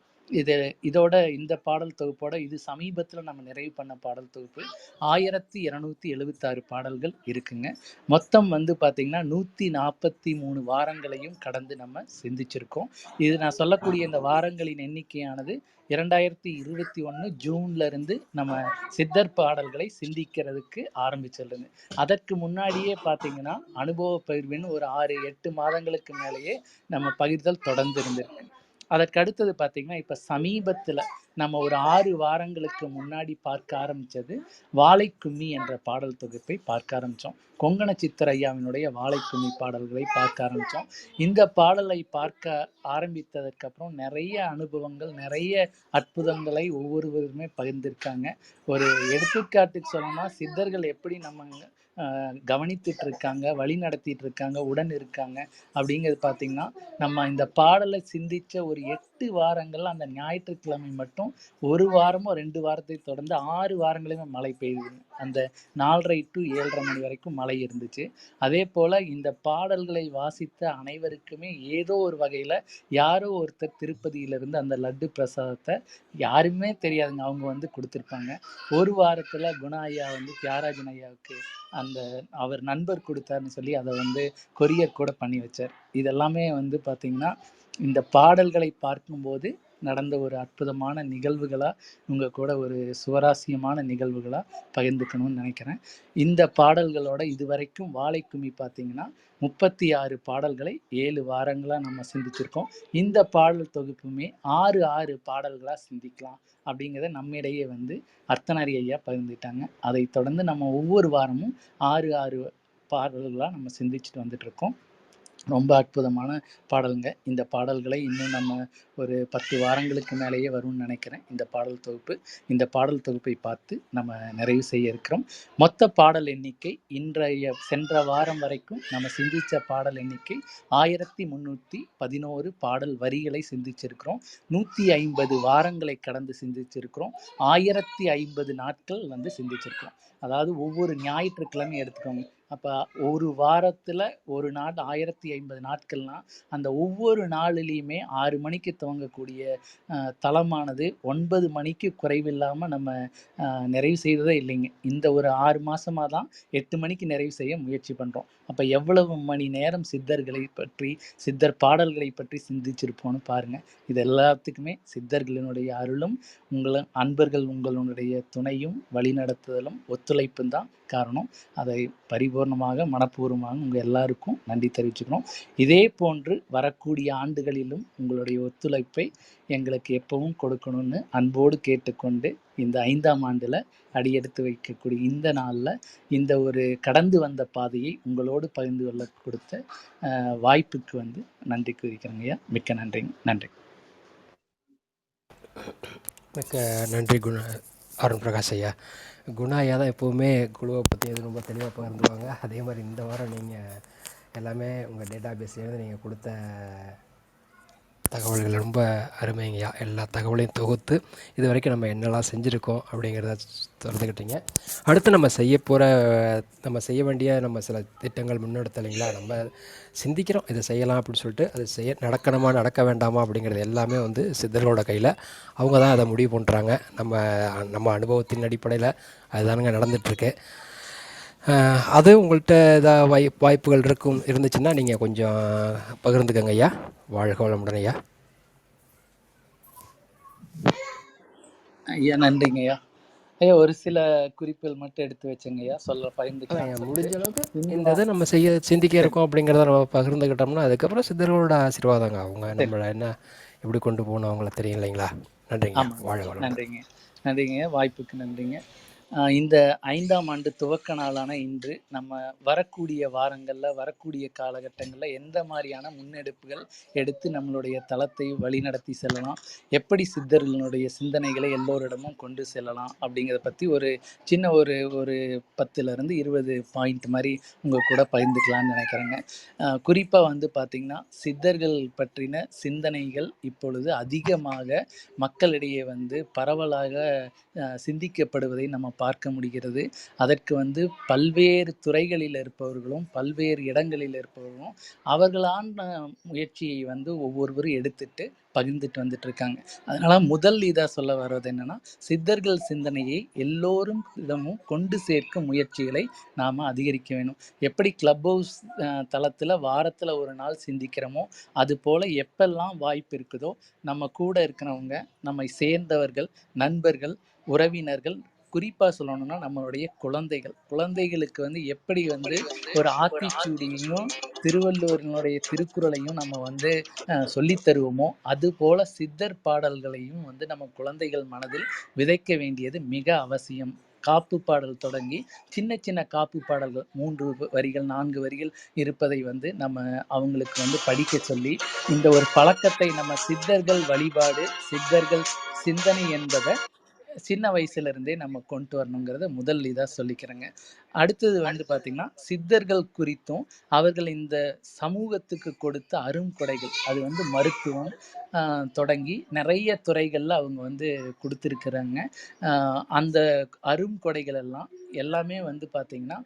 இதோட இந்த பாடல் தொகுப்போட இது சமீபத்தில் நம்ம நிறைவு பண்ண பாடல் தொகுப்பு 1276 பாடல்கள் இருக்குங்க. மொத்தம் வந்து பார்த்தீங்கன்னா 143 வாரங்களையும் கடந்து நம்ம சிந்திச்சிருக்கோம். இது நான் சொல்லக்கூடிய இந்த வாரங்களின் எண்ணிக்கையானது 2021 ஜூன்ல இருந்து நம்ம சித்தர் பாடல்களை சிந்திக்கிறதுக்கு ஆரம்பிச்சிருந்தது. அதற்கு முன்னாடியே பார்த்தீங்கன்னா அனுபவ பகிர்வின் ஒரு 6-8 மாதங்களுக்கு மேலேயே நம்ம பகிர்தல் தொடர்ந்து இருந்திருக்கு. அதற்கு அடுத்தது பார்த்தீங்கன்னா இப்போ சமீபத்தில் நம்ம ஒரு 6 வாரங்களுக்கு முன்னாடி பார்க்க ஆரம்பித்தது வாழைக்கும்மி என்ற பாடல் தொகுப்பை பார்க்க ஆரம்பித்தோம். கொங்கண சித்தர் ஐயாவினுடைய வாழைக்கும்மி பாடல்களை பார்க்க ஆரம்பித்தோம். இந்த பாடலை பார்க்க ஆரம்பித்ததற்கப்புறம் நிறைய அனுபவங்கள், நிறைய அற்புதங்களை ஒவ்வொருவருமே பகிர்ந்திருக்காங்க. ஒரு எடுத்துக்காட்டுக்கு சொல்லணும்னா சித்தர்கள் எப்படி நம்ம கவனித்துட்டு இருக்காங்க, வழி நடத்திட்டு இருக்காங்க, உடன் இருக்காங்க அப்படிங்கிறது பார்த்தீங்கன்னா நம்ம இந்த பாடலை சிந்திச்ச ஒரு 8 வாரங்கள் அந்த ஞாயிற்றுக்கிழமை மட்டும் 1 வாரமோ 2 வாரத்தை தொடர்ந்து 6 வாரங்களுமே மழை பெய்யுதுங்க. அந்த 4:30 to 7:30 மணி வரைக்கும் மழை இருந்துச்சு. அதே போல் இந்த பாடல்களை வாசித்த அனைவருக்குமே ஏதோ ஒரு வகையில் யாரோ ஒருத்தர் திருப்பதியிலிருந்து அந்த லட்டு பிரசாதத்தை யாருமே தெரியாதுங்க அவங்க வந்து கொடுத்துருப்பாங்க. ஒரு வாரத்தில் குணா ஐயா வந்து தியாகராஜன் ஐயாவுக்கு அந்த அவர் நண்பர் கொடுத்தாருன்னு சொல்லி அதை வந்து கொரியர் கூட பண்ணி வச்சார். இதெல்லாமே வந்து பார்த்திங்கன்னா இந்த பாடல்களை பார்க்கும்போது நடந்த ஒரு அற்புதமான நிகழ்வுகளாக உங்கள் கூட ஒரு சுவாரஸ்யமான நிகழ்வுகளாக பகிர்ந்துக்கணும்னு நினைக்கிறேன். இந்த பாடல்களோட இதுவரைக்கும் வாழைக்கும்மி பார்த்திங்கன்னா 36 பாடல்களை 7 வாரங்களாக நம்ம சிந்திச்சிருக்கோம். இந்த பாடல் தொகுப்புமே 6 பாடல்களாக சிந்திக்கலாம் அப்படிங்கிறத நம்மிடையே வந்து அர்த்தநாரி ஐயா பகிர்ந்துட்டாங்க. அதை தொடர்ந்து நம்ம ஒவ்வொரு வாரமும் 6 பாடல்களாக நம்ம சிந்திச்சுட்டு வந்துட்டு இருக்கோம். ரொம்ப அற்புதமான பாடலுங்க. இந்த பாடல்களை இன்னும் நம்ம ஒரு 10 வாரங்களுக்கு மேலேயே வரும்னு நினைக்கிறேன் இந்த பாடல் தொகுப்பு. இந்த பாடல் தொகுப்பை பார்த்து நம்ம நிறைவு செய்ய இருக்கிறோம். மொத்த பாடல் எண்ணிக்கை சென்ற வாரம் வரைக்கும் நம்ம சிந்திச்ச பாடல் எண்ணிக்கை 1311 பாடல் வரிகளை சிந்திச்சிருக்கிறோம். 150 வாரங்களை கடந்து சிந்திச்சிருக்கிறோம். 1050 நாட்கள் வந்து சிந்திச்சிருக்கிறோம். அதாவது ஒவ்வொரு ஞாயிற்றுக்கிழமை எடுத்துக்கோங்க. அப்போ ஒரு வாரத்தில் ஒரு நாள் 1050 நாட்கள்னா அந்த ஒவ்வொரு நாளிலையுமே 6 மணிக்கு துவங்கக்கூடிய தளமானது 9 மணிக்கு குறைவில்லாமல் நம்ம நிறைவு செய்ததே இல்லைங்க. இந்த ஒரு 6 மாதமாக தான் 8 மணிக்கு நிறைவு செய்ய முயற்சி பண்ணுறோம். அப்போ எவ்வளவு மணி நேரம் சித்தர்களை பற்றி சித்தர் பாடல்களை பற்றி சிந்திச்சிருப்போம்னு பாருங்கள். இது எல்லாத்துக்குமே சித்தர்களினுடைய அருளும் அன்பர்கள் உங்களுடைய துணையும் வழிநடத்துதலும் ஒத்துழைப்பும் தான் காரணம். அதை பரிபூர்ணமாக மனப்பூர்வமாக உங்கள் எல்லாருக்கும் நன்றி தெரிவிச்சுக்கிறோம். இதே போன்று வரக்கூடிய ஆண்டுகளிலும் உங்களுடைய ஒத்துழைப்பை எங்களுக்கு எப்பவும் கொடுக்கணும்னு அன்போடு கேட்டுக்கொண்டு இந்த 5ஆம் ஆண்டில் அடியெடுத்து வைக்கக்கூடிய இந்த நாளில் இந்த ஒரு கடந்து வந்த பாதையை உங்களோடு பகிர்ந்து கொள்ள கொடுத்த வாய்ப்புக்கு வந்து நன்றி கூறிக்கிறேங்க ஐயா. மிக்க நன்றிங்க. நன்றி. மிக்க நன்றி அருண் பிரகாஷ் ஐயா. குணா ஐயா தான் எப்போவுமே குழுவை பற்றி எது ரொம்ப தெளிவாக பகிர்ந்துவாங்க. அதே மாதிரி இந்த வாரம் நீங்கள் எல்லாமே உங்கள் டேட்டா பேஸ்லேருந்து நீங்கள் கொடுத்த தகவல்கள் ரொம்ப அருமைங்கய்யா. எல்லா தகவலையும் தொகுத்து இது வரைக்கும் நம்ம என்னெல்லாம் செஞ்சுருக்கோம் அப்படிங்கிறத திறந்துக்கிட்டீங்க. அடுத்து நம்ம செய்ய வேண்டிய நம்ம சில திட்டங்கள் முன்னெடுத்தலைங்களா, நம்ம சிந்திக்கிறோம் இதை செய்யலாம் அப்படின்னு சொல்லிட்டு, அது நடக்கணுமா நடக்க வேண்டாமா அப்படிங்கிறது எல்லாமே வந்து சித்தர்களோட கையில். அவங்க தான் அதை முடிவு பண்ணுறாங்க. நம்ம நம்ம அனுபவத்தின் அடிப்படையில் அதுதானுங்க நடந்துகிட்ருக்கு. அது உங்கள்கிட்ட ஏதாவது வாய்ப்புகள் இருந்துச்சுன்னா நீங்கள் கொஞ்சம் பகிர்ந்துக்கங்க ஐயா. வாழ்க வளமுடன் ஐயா. ஐயா நன்றிங்க ஐயா. ஐயா ஒரு சில குறிப்புகள் மட்டும் எடுத்து வச்சுங்க ஐயா, பகிர்ந்துக்கலாம்னு சொல்லிட்டு. முடிஞ்ச அளவுக்கு இந்த இதை நம்ம சிந்திக்க இருக்கோம் அப்படிங்கிறத நம்ம பகிர்ந்துக்கிட்டோம்னா அதுக்கப்புறம் சித்தர்களோட ஆசீர்வாதங்க. அவங்க நம்மளை என்ன எப்படி கொண்டு போகணும் அவங்கள தெரியும் இல்லைங்களா. நன்றிங்க. வாழ்க வளமுடன். நன்றிங்க நன்றிங்க வாய்ப்புக்கு நன்றிங்க. இந்த 5ஆம் ஆண்டு துவக்க நாளான இன்று நம்ம வரக்கூடிய வாரங்களில் வரக்கூடிய காலகட்டங்களில் எந்த மாதிரியான முன்னெடுப்புகள் எடுத்து நம்மளுடைய தளத்தை வழிநடத்தி செல்லலாம், எப்படி சித்தர்களுடைய சிந்தனைகளை எல்லோரிடமும் கொண்டு செல்லலாம் அப்படிங்கிறத பற்றி ஒரு சின்ன ஒரு 10லேருந்து 20 பாயிண்ட் மாதிரி உங்கள் கூட பகிர்ந்துக்கலான்னு நினைக்கிறேங்க. குறிப்பாக வந்து பார்த்திங்கன்னா சித்தர்கள் பற்றின சிந்தனைகள் இப்பொழுது அதிகமாக மக்களிடையே வந்து பரவலாக சிந்திக்கப்படுவதை நம்ம பார்க்க முடிகிறது. அதற்கு வந்து பல்வேறு துறைகளில் இருப்பவர்களும் பல்வேறு இடங்களில் இருப்பவர்களும் அவர்களான முயற்சியை வந்து ஒவ்வொருவரும் எடுத்துட்டு பகிர்ந்துட்டு வந்துட்டு இருக்காங்க. அதனால முதல் இதாக சொல்ல வர்றது என்னன்னா, சித்தர்கள் சிந்தனையை எல்லோரும் இடமும் கொண்டு சேர்க்கும் முயற்சிகளை நாம் அதிகரிக்க வேணும். எப்படி கிளப் ஹவுஸ் தளத்தில் வாரத்தில் ஒரு நாள் சிந்திக்கிறோமோ, அது போல் எப்பெல்லாம் வாய்ப்பு இருக்குதோ நம்ம கூட இருக்கிறவங்க, நம்மை சேர்ந்தவர்கள், நண்பர்கள், உறவினர்கள், குறிப்பாக சொல்லணும்னா நம்மளுடைய குழந்தைகளுக்கு வந்து எப்படி வந்து ஒரு ஆத்திச்சூடியையும் திருவள்ளுவரினுடைய திருக்குறளையும் நம்ம வந்து சொல்லி தருவோமோ, அது போல சித்தர் பாடல்களையும் வந்து நம்ம குழந்தைகள் மனதில் விதைக்க வேண்டியது மிக அவசியம். காப்பு பாடல் தொடங்கி சின்ன சின்ன காப்பு பாடல்கள் 3 வரிகள் 4 வரிகள் இருப்பதை வந்து நம்ம அவங்களுக்கு வந்து படிக்க சொல்லி, இந்த ஒரு பழக்கத்தை நம்ம சித்தர்கள் வழிபாடு, சித்தர்கள் சிந்தனை என்பதை சின்ன வயசுல இருந்தே நம்ம கொண்டு வரணுங்கிறத முதல் இதாக சொல்லிக்கிறேங்க. அடுத்தது வந்து பார்த்தீங்கன்னா, சித்தர்கள் குறித்தும் அவர்கள் இந்த சமூகத்துக்கு கொடுத்த அருங்கொடைகள், அது வந்து மருத்துவம் தொடங்கி நிறைய துறைகளில் அவங்க வந்து கொடுத்துருக்குறாங்க. அந்த அருங்கொடைகள் எல்லாமே வந்து பார்த்திங்கன்னா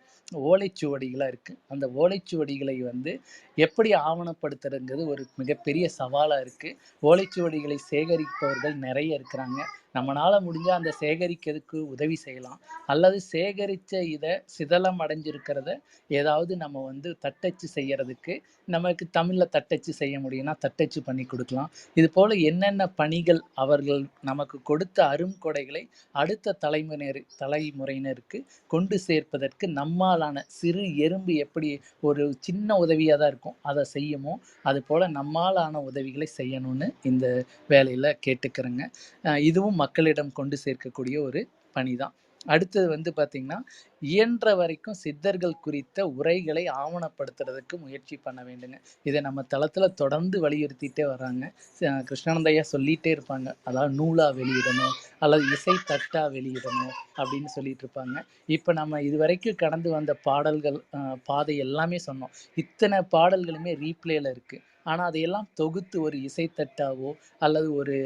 ஓலைச்சுவடிகளாக இருக்குது. அந்த ஓலைச்சுவடிகளை வந்து எப்படி ஆவணப்படுத்துறதுங்கிறது ஒரு மிகப்பெரிய சவாலாக இருக்குது. ஓலைச்சுவடிகளை சேகரிப்பவர்கள் நிறைய இருக்கிறாங்க. நம்மளால் முடிஞ்சால் அந்த சேகரிக்கிறதுக்கு உதவி செய்யலாம், அல்லது சேகரித்த இதை சிதலம் அடைஞ்சிருக்கிறத ஏதாவது நம்ம வந்து தட்டச்சு செய்யறதுக்கு நமக்கு தமிழில் தட்டச்சு செய்ய முடியும்னா தட்டச்சு பண்ணி கொடுக்கலாம். இது போல் என்னென்ன பணிகள் அவர்கள் நமக்கு கொடுத்த அருங்கொடைகளை அடுத்த தலைமுறையினருக்கு கொண்டு சேர்ப்பதற்கு நம்மாலான சிறு எறும்பு எப்படி ஒரு சின்ன உதவியாக தான் இருக்கும் அதை செய்யுமோ, அது போல் நம்மாலான உதவிகளை செய்யணும்னு இந்த வேலையில் கேட்டுக்கிறேங்க. இதுவும் மக்களிடம் கொண்டு சேர்க்கக்கூடிய ஒரு பணி தான். அடுத்தது வந்து பார்த்திங்கன்னா, இயன்ற வரைக்கும் சித்தர்கள் குறித்த உரைகளை ஆவணப்படுத்துறதுக்கு முயற்சி பண்ண வேண்டுங்க. இதை நம்ம தளத்தில் தொடர்ந்து வலியுறுத்திட்டே வர்றாங்க. கிருஷ்ணானந்தையா சொல்லிகிட்டே இருப்பாங்க, அதாவது நூலாக வெளியிடணும் அல்லது இசை தட்டாக வெளியிடணும் அப்படின்னு சொல்லிட்டு இருப்பாங்க. இப்போ நம்ம இது வரைக்கும் கடந்து வந்த பாடல்கள் பாதை எல்லாமே சொன்னோம். இத்தனை பாடல்களுமே ரீப்ளேயில் இருக்குது. ஆனால் அதையெல்லாம் தொகுத்து ஒரு இசைத்தட்டாவோ அல்லது ஒரு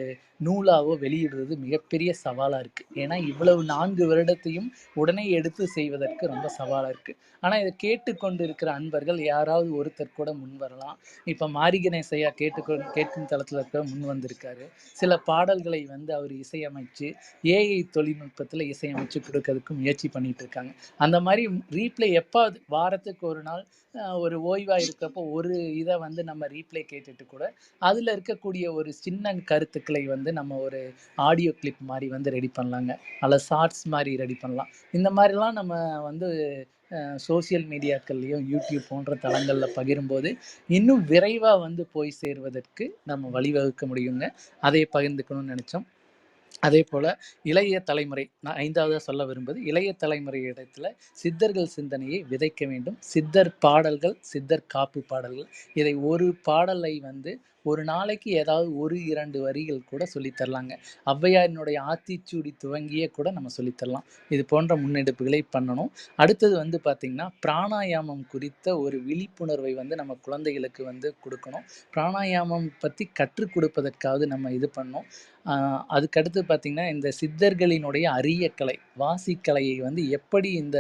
நூலாவோ வெளியிடுறது மிகப்பெரிய சவாலாக இருக்குது. ஏன்னா இவ்வளவு 4 வருடத்தையும் உடனே எடுத்து செய்வதற்கு ரொம்ப சவாலாக இருக்குது. ஆனால் இதை கேட்டுக்கொண்டு இருக்கிற அன்பர்கள் யாராவது ஒருத்தர் கூட முன் வரலாம். இப்போ மாரிகணேசையா கேட்கும் தளத்தில் இருக்க முன் வந்திருக்காரு. சில பாடல்களை வந்து அவர் இசையமைச்சு ஏஐ தொழில்நுட்பத்தில் இசையமைச்சு கொடுக்கறதுக்கு முயற்சி பண்ணிட்டு இருக்காங்க. அந்த மாதிரி ரீப்ளே எப்பாவது வாரத்துக்கு ஒரு நாள் ஒரு ஓய்வாக இருக்கிறப்போ ஒரு இதை வந்து நம்ம ரீப்ளே கேட்டுட்டு கூட அதில் இருக்கக்கூடிய ஒரு சின்ன கருத்துக்களை வந்து நம்ம ஒரு ஆடியோ கிளிப் மாதிரி வந்து ரெடி பண்ணலாங்க, அல்ல ஷார்ட்ஸ் மாதிரி ரெடி பண்ணலாம். இந்த மாதிரிலாம் நம்ம வந்து சோசியல் மீடியாக்கள்லையும் யூடியூப் போன்ற தளங்களில் பகிரும்போது இன்னும் விரைவாக வந்து போய் சேருவதற்கு நம்ம வழிவகுக்க முடியுங்க. அதை பகிர்ந்துக்கணும்னு நினச்சோம். அதே போல் இளைய தலைமுறை, நான் 5ஆவதாக சொல்ல விரும்புவது இளைய தலைமுறை இடத்துல சித்தர்கள் சிந்தனையை விதைக்க வேண்டும். சித்தர் பாடல்கள், சித்தர் காப்பு பாடல்கள், இதை ஒரு பாடலை வந்து ஒரு நாளைக்கு ஏதாவது 1, 2 வரிகள் கூட சொல்லி தரலாங்க. ஔவையாரினுடைய ஆத்திச்சூடி துவங்கியே கூட நம்ம சொல்லி தரலாம். இது போன்ற முன்னெடுப்புகளை பண்ணணும். அடுத்தது வந்து பார்த்தீங்கன்னா, பிராணாயாமம் குறித்த ஒரு விழிப்புணர்வை வந்து நம்ம குழந்தைகளுக்கு வந்து குடுக்கணும். பிராணாயாமம் பத்தி கற்றுக் கொடுப்பதற்காவது நம்ம இது பண்ணணும். அ அதுக்கடுத்து பார்த்தீங்கன்னா, இந்த சித்தர்களினுடைய அரிய கலை, வாசிக்கலையை வந்து எப்படி இந்த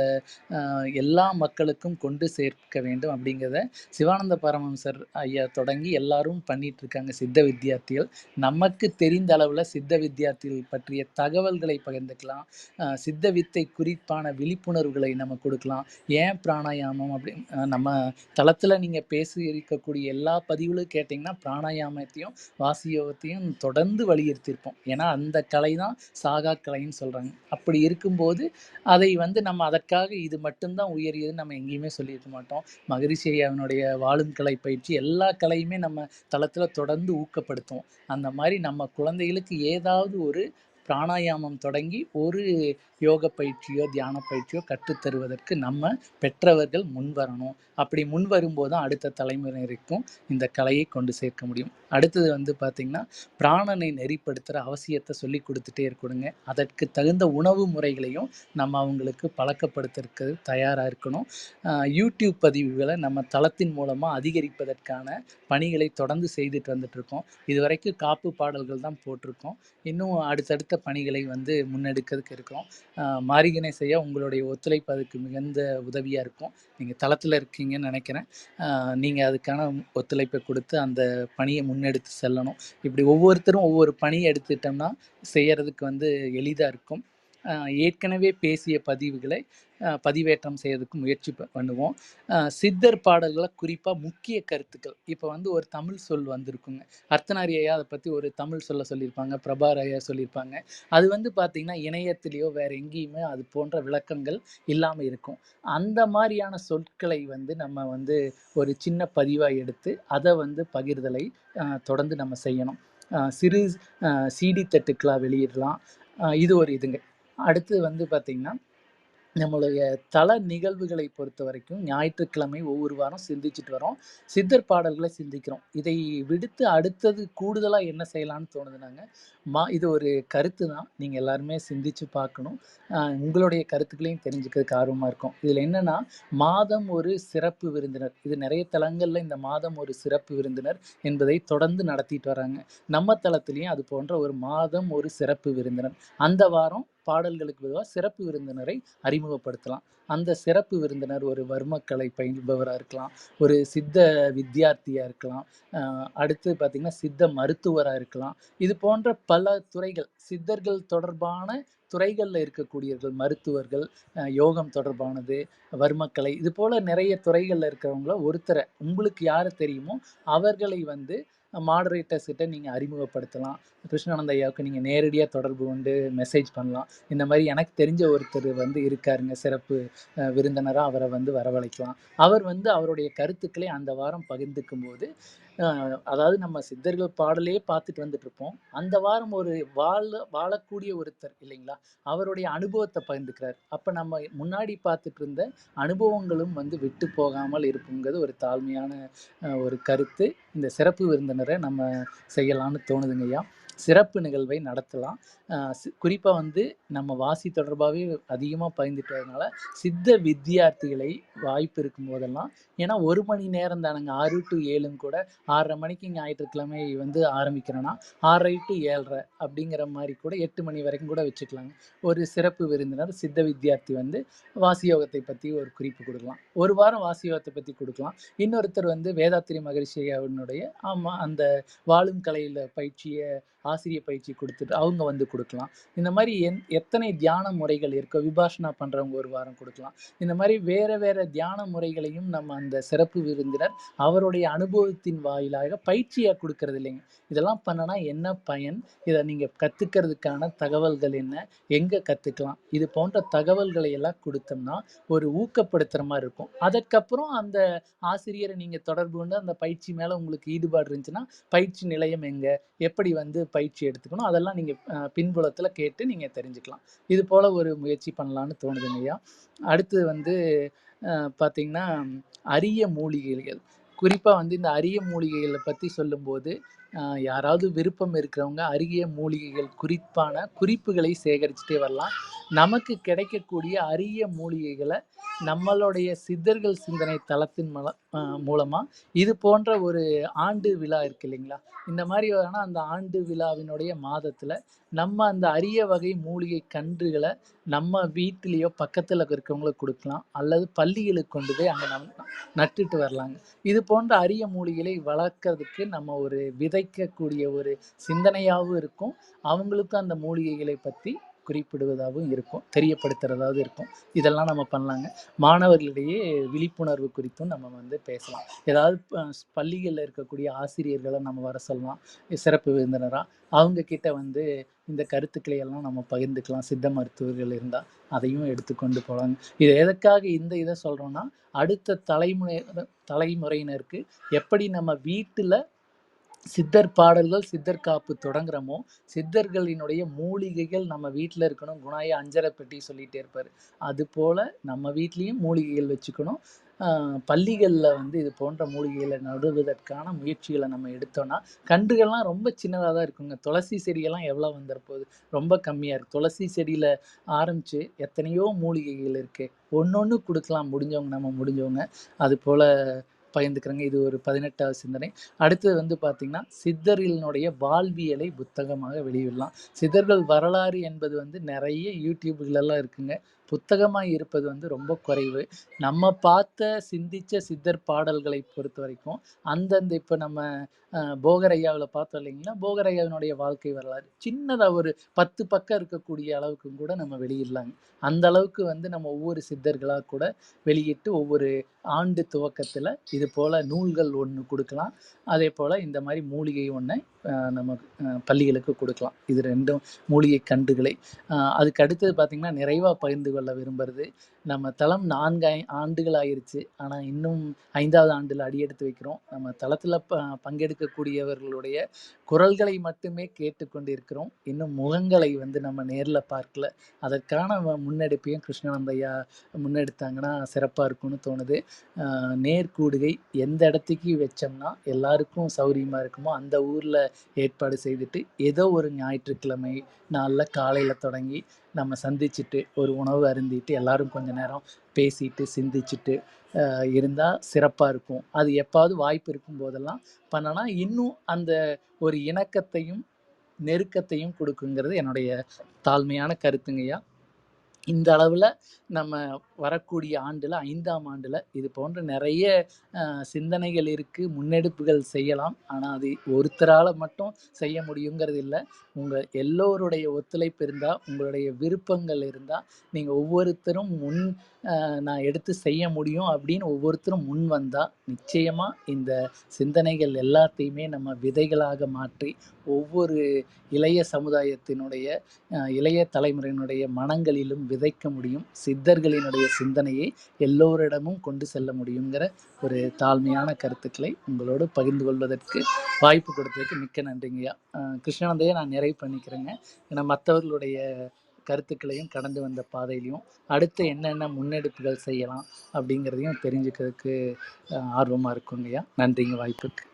எல்லா மக்களுக்கும் கொண்டு சேர்க்க வேண்டும் அப்படிங்கிறத சிவானந்த பரமஹம்சர் ஐயா தொடங்கி எல்லாரும் பண்ணிட்டு இருக்காங்க சித்த வித்தியார்த்திகள். நமக்கு தெரிந்த அளவுல சித்த வித்தியார்த்திகள் பற்றிய தகவல்களை பகிர்ந்துக்கலாம். சித்த வித்தை குறிப்பான விழிப்புணர்வுகளை நம்ம கொடுக்கலாம். ஏன் பிராணாயாமம் அப்படி நம்ம தளத்துல நீங்க பேசி இருக்கக்கூடிய எல்லா பதிவுகளும் கேட்டீங்கன்னா, பிராணாயாமத்தையும், வாசி யோகத்தையும் தொடர்ந்து வலியுறுத்தியிருப்போம். ஏன்னா அந்த கலை தான் சாகா கலைன்னு சொல்றாங்க. அப்படி இருக்கும்போது அதை வந்து நம்ம அதற்காக இது மட்டும் தான் உயரியதுன்னு நம்ம எங்கேயுமே சொல்லியிருக்க மாட்டோம். மகரிஷி ஐயாவினுடைய வாழும் கலை பயிற்சி எல்லா கலையுமே நம்ம தளத்துல தொடர்ந்து ஊக்கப்படுத்துவோம். அந்த மாரி நம்ம குழந்தைகளுக்கு ஏதாவது ஒரு பிராணாயாமம் தொடங்கி ஒரு யோக பயிற்சியோ, தியான பயிற்சியோ கற்றுத் தருவதற்கு நம்ம பெற்றவர்கள் முன்வரணும். அப்படி முன் வரும்போது தான் அடுத்த தலைமுறைக்கும் இந்த கலையை கொண்டு சேர்க்க முடியும். அடுத்தது வந்து பார்த்தீங்கன்னா, பிராணனை நெறிப்படுத்துற அவசியத்த சொல்லிக் குடுத்துட்டே இருக்கணுங்க. அதற்கு தகுந்த உணவு முறைகளையும் நம்ம அவங்களுக்கு பழக்கப்படுத்துறதுக்கு தயாரா இருக்கணும். யூடியூப் பதிவுகள நம்ம தளத்தின் மூலமா அதிகரிப்பதற்கான பணிகளை தொடர்ந்து செய்துட்டு வந்துட்டுருக்கோம். இதுவரைக்கும் காப்பு பாடல்கள் தான் போட்டிருக்கோம். இன்னும் அடுத்தடுத்த பணிகளை வந்து முன்னெடுக்கிறதுக்கு இருக்கிறோம். மாரி கணேஷ் ஐயா, உங்களுடைய ஒத்துழைப்பு அதுக்கு மிகுந்த உதவியா இருக்கும். நீங்க தளத்துல இருக்கீங்கன்னு நெனைக்கிறேன். நீங்க அதுக்கான ஒத்துழைப்பை குடுத்து அந்த பணிய முன்னெடுத்து செல்லணும். இப்படி ஒவ்வொருத்தரும் ஒவ்வொரு பணிய எடுத்துட்டோம்னா, செய்யறதுக்கு வந்து எளிதா இருக்கும். ஏற்கனவே பேசிய பதிவுகளை பதிவேற்றம் செய்யறதுக்கு முயற்சி பண்ணுவோம். சித்தர் பாடல்கள குறிப்பா முக்கிய கருத்துக்கள். இப்ப வந்து ஒரு தமிழ் சொல் வந்திருக்குங்க. அர்த்தநாரி ஐயா அத பத்தி ஒரு தமிழ் சொல்ல சொல்லியிருப்பாங்க. பிரபார் ஐயா சொல்லியிருப்பாங்க. அது வந்து பார்த்தீங்கன்னா, இணையத்திலயோ வேற எங்கேயுமே அது போன்ற விளக்கங்கள் இல்லாம இருக்கும். அந்த மாரியான சொற்களை வந்து நம்ம வந்து ஒரு சின்ன பதிவா எடுத்து, அத வந்து பகிர்தலை தொடர்ந்து நம்ம செய்யணும். சிறு சிடி தட்டுக்களா வெளியிடலாம். இது ஒரு இதுங்க. அடுத்து வந்து பார்த்தீங்கன்னா, நம்மளுடைய தல நிகழ்வுகளை பொறுத்தவரைக்கும் ஞாயிற்றுக்கிழமை ஒவ்வொரு வாரம் சிந்திச்சுட்டு வரோம். சித்தர் பாடல்களை சிந்திக்கிறோம். இதை விடுத்து அடுத்தது கூடுதலா என்ன செய்யலான்னு தோணுதுனாங்க, இது ஒரு கருத்து தான். நீங்க எல்லாருமே சிந்திச்சு பார்க்கணும். உங்களுடைய கருத்துக்களையும் தெரிஞ்சுக்கிறதுக்கு ஆர்வமா இருக்கோம். இதுல என்னன்னா, மாதம் ஒரு சிறப்பு விருந்தினர். இது நெறைய தளங்கள்ல இந்த மாதம் ஒரு சிறப்பு விருந்தினர் என்பதை தொடர்ந்து நடத்திட்டு வராங்க. நம்ம தளத்திலயும் அது போன்ற ஒரு மாதம் ஒரு சிறப்பு விருந்தினர். அந்த வாரம் பாடல்களுக்கு பொதுவா சிறப்பு விருந்தினரை அறிமுகப்படுத்தலாம். அந்த சிறப்பு விருந்தினர் ஒரு வர்மக்கலை பயில்பவரா இருக்கலாம், ஒரு சித்த வித்தியார்த்தியா இருக்கலாம், அடுத்து பார்த்தீங்கன்னா, சித்த மருத்துவரா இருக்கலாம். இது போன்ற பல துறைகள், சித்தர்கள் தொடர்பான துறைகள்ல இருக்கக்கூடியவர்கள், மருத்துவர்கள், யோகம் தொடர்பானது, வர்மக்கலை இது போல நிறைய துறைகள்ல இருக்கிறவங்கள ஒருத்தர உங்களுக்கு யாரு தெரியுமோ அவர்களை வந்து மாடரேட்டர்ஸ் கிட்ட நீங்க அறிமுகப்படுத்தலாம். கிருஷ்ணானந்த ஐயாவுக்கு நீங்க நேரடியா தொடர்பு கொண்டு மெசேஜ் பண்ணலாம். இந்த மாரி எனக்கு தெரிஞ்ச ஒருத்தர் வந்து இருக்காருங்க சிறப்பு விருந்தினரா, அவரை வந்து வரவழைக்கலாம். அவர் வந்து அவருடைய கருத்துக்களை அந்த வாரம் பகிர்ந்துக்கும்போது, அதாவது நம்ம சித்தர்கள் பாடலே பார்த்துட்டு வந்துட்டுருப்போம். அந்த வாரம் ஒரு வாழக்கூடிய ஒருத்தர் இல்லைங்களா? அவருடைய அனுபவத்த பகிர்ந்துக்கிறார். அப்ப நம்ம முன்னாடி பார்த்துட்டு இருந்த அனுபவங்களும் வந்து விட்டு போகாமல் இருக்குங்கிறது ஒரு தாழ்மையான ஒரு கருத்து. இந்த சிறப்பு விருந்தினரை நம்ம செய்யலான்னு தோணுதுங்கய்யா. சிறப்பு நிகழ்வை நடத்தலாம். குறிப்பா வந்து நம்ம வாசி தொடர்பாவே அதிகமா பகிர்ந்துட்டு வரதுனால, சித்த வித்தியார்த்திகளை வாய்ப்பு இருக்கும் போதெல்லாம், ஏன்னா 1 மணி நேரம் தானங்க 6 டூ 7ன்னு கூட 6:30 மணிக்கு ஞாயிற்றுக்கிழமை வந்து ஆரம்பிக்கிறோன்னா, 6:30 டூ 7:30 அப்படிங்கிற மாரி கூட 8 மணி வரைக்கும் கூட வச்சுக்கலாங்க. ஒரு சிறப்பு விருந்தினர் சித்த வித்தியார்த்தி வந்து வாசி யோகத்தை பத்தி ஒரு குறிப்பு குடுக்கலாம். ஒரு வாரம் வாசி யோகத்த பத்தி குடுக்கலாம். இன்னொருத்தர் வந்து வேதாத்திரி மகரிஷி ஐயாவினுடைய அந்த வாழும் கலையில ஆசிரியர் பயிற்சி குடுத்துட்டு அவங்க வந்து குடுக்கலாம். இந்த மாரி எத்தனை தியான முறைகள் இருக்கோ, விபாஷனா பண்றவங்க ஒரு வாரம் குடுக்கலாம். இந்த மாரி வேற வேற தியான முறைகளையும் நம்ம அந்த சிறப்பு விருந்தினர் அவருடைய அனுபவத்தின் வாயிலாக பயிற்சியா குடுக்கறது இல்லைங்க. இதெல்லாம் பண்ணுனா என்ன பயன்? இத நீங்க கத்துக்கிறதுக்கான தகவல்கள் என்ன? எங்க கத்துக்கலாம்? இது போன்ற தகவல்களை எல்லாம் குடுத்தோம்னா, ஒரு ஊக்கப்படுத்துற மாரி இருக்கும். அதற்கப்புறம் அந்த ஆசிரியரை நீங்க தொடர்பு கொண்டு அந்த பயிற்சி மேல உங்களுக்கு ஈடுபாடு இருந்துச்சுன்னா, பயிற்சி நிலையம் எங்க? எப்படி வந்து பயிற்சி எடுத்துக்கணும்? அதெல்லாம் நீங்க பின்புலத்துல கேட்டு நீங்க தெரிஞ்சுக்கலாம். இது போல ஒரு முயற்சி பண்ணலான்னு தோணுதுங்கய்யா. அடுத்தது வந்து பார்த்தீங்கன்னா, அரிய மூலிகைகள். குறிப்பாக வந்து இந்த அரிய மூலிகைகளை பற்றி சொல்லும்போது யாராவது விருப்பம் இருக்கிறவங்க அரிய மூலிகைகள் குறிப்பான குறிப்புகளை சேகரிச்சுட்டே வரலாம். நமக்கு கிடைக்கக்கூடிய அரிய மூலிகைகளை நம்மளுடைய சித்தர்கள் சிந்தனை தளத்தின் மூலமாக இது போன்ற ஒரு ஆண்டு விழா இருக்கு இல்லைங்களா, இந்த மாதிரி வேணால் அந்த ஆண்டு விழாவினுடைய மாதத்தில் நம்ம அந்த அரிய வகை மூலிகை கன்றுகளை நம்ம வீட்டிலேயோ பக்கத்தில் இருக்கிறவங்களுக்கு கொடுக்கலாம், அல்லது பள்ளிகளுக்கு கொண்டு போய் அங்கே நட்டுட்டு வரலாங்க. இது போன்ற அரிய மூலிகளை வளர்க்கறதுக்கு நம்ம ஒரு விதைக்கக்கூடிய ஒரு சிந்தனையாகவும் இருக்கும், அவங்களுக்கும் அந்த மூலிகைகளை பற்றி குறிப்பிடுவதாகவும் இருக்கும், தெரியப்படுத்துறதாவது இருக்கும். இதெல்லாம் நம்ம பண்ணலாங்க. மாணவர்களிடையே விழிப்புணர்வு குறித்தும் நம்ம வந்து பேசலாம். ஏதாவது பள்ளிகளில் இருக்கக்கூடிய ஆசிரியர்களை நம்ம வர சொல்லலாம் சிறப்பு விருந்தினராக. அவங்க கிட்ட வந்து இந்த கருத்துக்களை எல்லாம் நம்ம பகிர்ந்துக்கலாம். சித்த மருத்துவர்கள் இருந்தால் அதையும் எடுத்துக்கொண்டு போகலாங்க. இது எதற்காக இந்த இதை சொல்கிறோன்னா, அடுத்த தலைமுறையினருக்கு எப்படி நம்ம வீட்டில் சித்தர் பாடல்கள் சித்தர் காப்பு தொடங்குறோமோ, சித்தர்களினுடைய மூலிகைகள் நம்ம வீட்டில் இருக்கணும். குணாயா அஞ்சரை பெட்டி சொல்லிகிட்டே இருப்பார். அதுபோல் நம்ம வீட்லேயும் மூலிகைகள் வச்சுக்கணும். பள்ளிகளில் வந்து இது போன்ற மூலிகைகளை நடுவதற்கான முயற்சிகளை நம்ம எடுத்தோன்னா, கன்றுகள்லாம் ரொம்ப சின்னதாக தான் இருக்குங்க. துளசி செடியெல்லாம் எவ்வளோ வந்துட போகுது, ரொம்ப கம்மியாக இருக்குது. துளசி செடியில் ஆரம்பித்து எத்தனையோ மூலிகைகள் இருக்குது, ஒன்று கொடுக்கலாம் முடிஞ்சவங்க, நம்ம முடிஞ்சவங்க. அதுபோல் பகிர்ந்துக்கிறேங்க. இது ஒரு 18வது சிந்தனை. அடுத்தது வந்து பார்த்திங்கன்னா, சித்தர்களினுடைய வாழ்வியலை புத்தகமாக வெளியிடலாம். சித்தர்கள் வரலாறு என்பது வந்து நிறைய யூடியூப்களெல்லாம் இருக்குங்க. புத்தகமாக இருப்பது வந்து ரொம்ப குறைவு. நம்ம பார்த்த சிந்தித்த சித்தர் பாடல்களை பொறுத்த வரைக்கும் அந்தந்த இப்போ நம்ம போகர் ஐயாவில் பார்த்தோம் இல்லைங்களா, போகர் ஐயாவினுடைய வாழ்க்கை வரலாறு சின்னதாக ஒரு 10 பக்கம் இருக்கக்கூடிய அளவுக்கு கூட நம்ம வெளியிடலாங்க. அந்த அளவுக்கு வந்து நம்ம ஒவ்வொரு சித்தர்களாக கூட வெளியிட்டு ஒவ்வொரு ஆண்டு துவக்கத்தில் இது போல் நூல்கள் ஒன்று கொடுக்கலாம். அதே போல் இந்த மாதிரி மூலிகை ஒன்று நம்ம பள்ளிகளுக்கு கொடுக்கலாம். இது ரெண்டும் மூலிகை கன்றுகளை. அதுக்கு அடுத்தது பார்த்திங்கன்னா, நிறைவாக பகிர்ந்து கொள்ள விரும்புகிறது, நம்ம தளம் 4 ஆண்டுகள் ஆயிடுச்சு, ஆனால் இன்னும் 5வது ஆண்டில் அடியெடுத்து வைக்கிறோம். நம்ம தளத்தில் பங்கெடுக்கக்கூடியவர்களுடைய குரல்களை மட்டுமே கேட்டுக்கொண்டிருக்கிறோம். இன்னும் முகங்களை வந்து நம்ம நேரில் பார்க்கல. அதற்கான முன்னெடுப்பையும் கிருஷ்ணானந்தையா முன்னெடுத்தாங்கன்னா சிறப்பாக இருக்கும்னு தோணுது. நேர்கூடுகை எந்த இடத்துக்கு வச்சோம்னா எல்லாருக்கும் சௌரியமாக இருக்குமோ அந்த ஊரில் ஏற்பாடு செய்துட்டு, ஏதோ ஒரு ஞாயிற்றுக்கிழமை நாளில் காலையில் தொடங்கி நம்ம சந்திச்சுட்டு ஒரு உணவு அருந்திட்டு எல்லாரும் கொஞ்ச நேரம் பேசிட்டு சிந்திச்சுட்டு இருந்தால் சிறப்பாக இருக்கும். அது எப்பாவது வாய்ப்பு இருக்கும் போதெல்லாம் பண்ணனா இன்னும் அந்த ஒரு இணக்கத்தையும் நெருக்கத்தையும் கொடுக்குங்கிறது என்னுடைய தாழ்மையான கருத்துங்கய்யா. இந்த அளவில் நம்ம வரக்கூடிய ஆண்டில் 5ஆம் ஆண்டில் இது போன்ற நிறைய சிந்தனைகள் இருக்குது, முன்னெடுப்புகள் செய்யலாம். ஆனால் அது ஒருத்தரால் மட்டும் செய்ய முடியுங்கிறது இல்லை. உங்கள் எல்லோருடைய ஒத்துழைப்பு இருந்தால், உங்களுடைய விருப்பங்கள் இருந்தால், நீங்கள் ஒவ்வொருத்தரும் நான் எடுத்து செய்ய முடியும் அப்படின்னு ஒவ்வொருத்தரும் முன் வந்தால் நிச்சயமாக இந்த சிந்தனைகள் எல்லாத்தையுமே நம்ம விதைகளாக மாற்றி ஒவ்வொரு இளைய சமுதாயத்தினுடைய இளைய தலைமுறையினுடைய மனங்களிலும் விதைக்க முடியும். சித்தர்களினுடைய சிந்தனையை எல்லோரிடமும் கொண்டு செல்ல முடியுங்கிற ஒரு தாழ்மையான கருத்துக்களை உங்களோடு பகிர்ந்து கொள்வதற்கு வாய்ப்பு கொடுத்ததுக்கு மிக்க நன்றிங்கய்யா. கிருஷ்ணானந்தையை நான் நிறைவு பண்ணிக்கிறேங்க. ஏன்னா மற்றவர்களுடைய கருத்துக்களையும் கடந்து வந்த பாதையிலையும் அடுத்து என்னென்ன முன்னெடுப்புகள் செய்யலாம் அப்படிங்கிறதையும் தெரிஞ்சுக்கிறதுக்கு ஆர்வமாக இருக்குங்கய்யா. நன்றிங்க வாய்ப்புக்கு.